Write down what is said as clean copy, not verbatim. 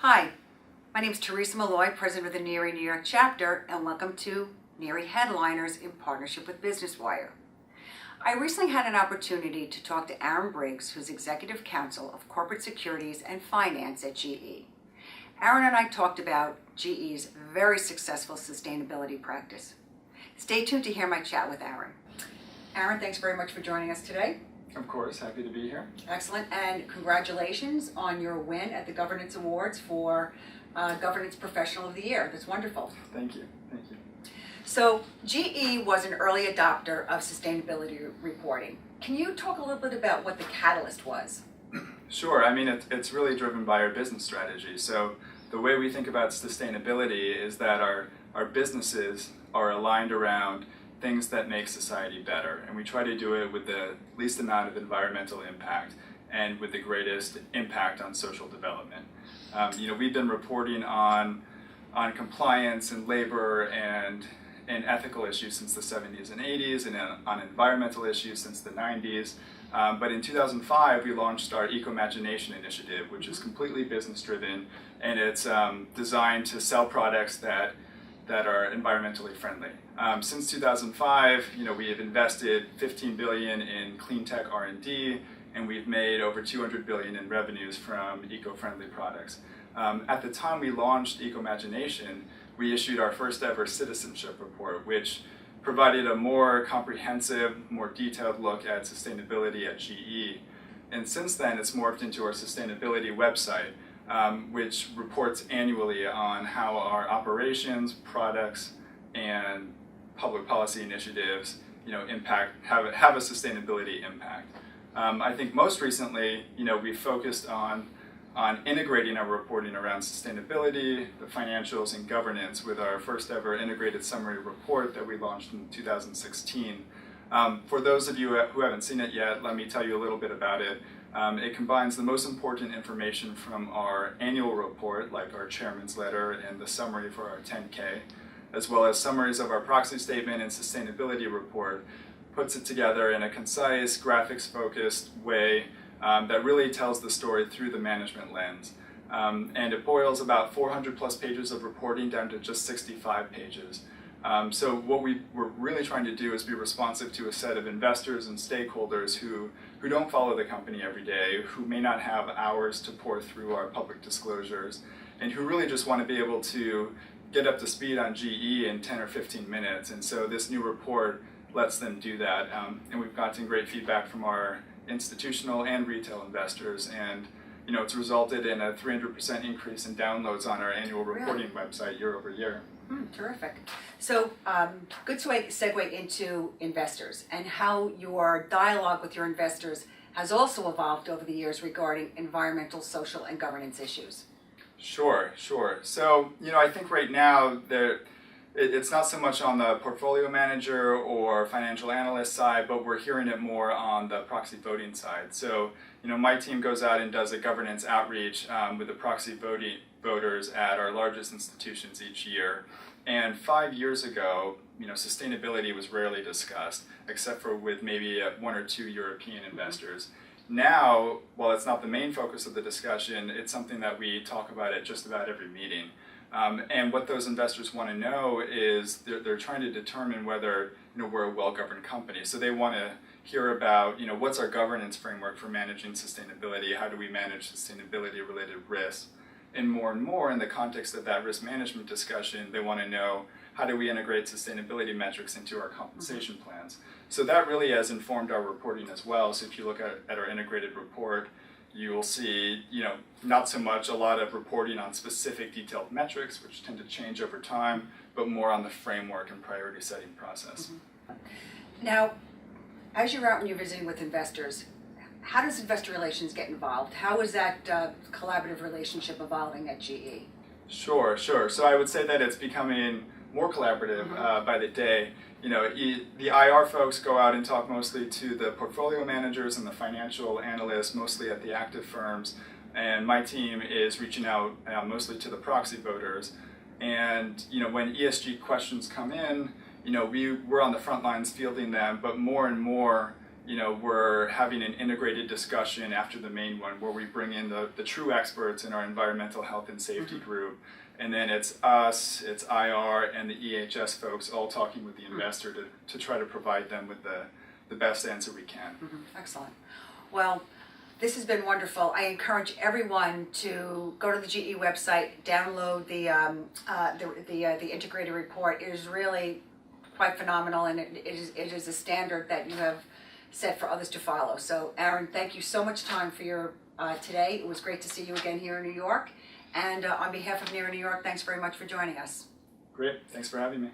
Hi, my name is Theresa Molloy, President of the NIRI New York Chapter, and welcome to NIRI Headliners in partnership with Business Wire. I recently had an opportunity to talk to Aaron Briggs, who's Executive Counsel of Corporate Securities and Finance at GE. Aaron and I talked about GE's very successful sustainability practice. Stay tuned to hear my chat with Aaron. Aaron, thanks very much for joining us today. Of course, happy to be here. Excellent, and congratulations on your win at the Governance Awards for Governance Professional of the Year. That's wonderful. Thank you, thank you. So GE was an early adopter of sustainability reporting. Can you talk a little bit about what the catalyst was? Sure, I mean it's really driven by our business strategy. So the way we think about sustainability is that our businesses are aligned around things that make society better, and we try to do it with the least amount of environmental impact and with the greatest impact on social development. We've been reporting on compliance and labor and ethical issues since the 70s and 80s, and on environmental issues since the 90s. But in 2005, we launched our Eco-Imagination initiative, which is completely business-driven, and it's designed to sell products that are environmentally friendly. Since 2005, we have invested $15 billion in clean tech R&D, and we've made over $200 billion in revenues from eco-friendly products. At the time we launched Eco-Imagination, we issued our first ever citizenship report, which provided a more comprehensive, more detailed look at sustainability at GE. And since then, it's morphed into our sustainability website, which reports annually on how our operations, products, and public policy initiatives, have a sustainability impact. I think most recently, we've focused on integrating our reporting around sustainability, the financials, and governance with our first ever integrated summary report that we launched in 2016. For those of you who haven't seen it yet, let me tell you a little bit about it. It combines the most important information from our annual report, like our chairman's letter and the summary for our 10K, as well as summaries of our proxy statement and sustainability report, puts it together in a concise, graphics-focused way that really tells the story through the management lens. And it boils about 400 plus pages of reporting down to just 65 pages. So what we're really trying to do is be responsive to a set of investors and stakeholders who don't follow the company every day, who may not have hours to pour through our public disclosures, and who really just want to be able to get up to speed on GE in 10 or 15 minutes. And so this new report lets them do that. And we've gotten great feedback from our institutional and retail investors, and it's resulted in a 300% increase in downloads on our annual reporting website year over year. Terrific. So good segue into investors and how your dialogue with your investors has also evolved over the years regarding environmental, social, and governance issues. Sure. So, I think right now it's not so much on the portfolio manager or financial analyst side, but we're hearing it more on the proxy voting side. So, my team goes out and does a governance outreach with the proxy voters at our largest institutions each year. And 5 years ago, sustainability was rarely discussed, except for with maybe one or two European investors. Now, while it's not the main focus of the discussion, it's something that we talk about at just about every meeting. And what those investors want to know is they're trying to determine whether we're a well-governed company. So they want to hear about what's our governance framework for managing sustainability, how do we manage sustainability-related risks, and more in the context of that risk management discussion, they want to know how do we integrate sustainability metrics into our compensation plans. So that really has informed our reporting as well. So if you look at our integrated report, you will see, not so much a lot of reporting on specific detailed metrics, which tend to change over time, but more on the framework and priority setting process. Now, as you're out and you're visiting with investors, how does investor relations get involved? How is that collaborative relationship evolving at GE? Sure. So I would say that it's becoming more collaborative by the day. The IR folks go out and talk mostly to the portfolio managers and the financial analysts, mostly at the active firms, and my team is reaching out mostly to the proxy voters. And when ESG questions come in, we're on the front lines fielding them, but more and more we're having an integrated discussion after the main one where we bring in the true experts in our environmental health and safety group. And then it's us, it's IR, and the EHS folks all talking with the investor to try to provide them with the best answer we can. Excellent. Well, this has been wonderful. I encourage everyone to go to the GE website, download the integrated report. It is really quite phenomenal, and it is a standard that you have set for others to follow. So, Aaron, thank you so much time for your today. It was great to see you again here in New York. And on behalf of NIRI New York, thanks very much for joining us. Great. Thanks for having me.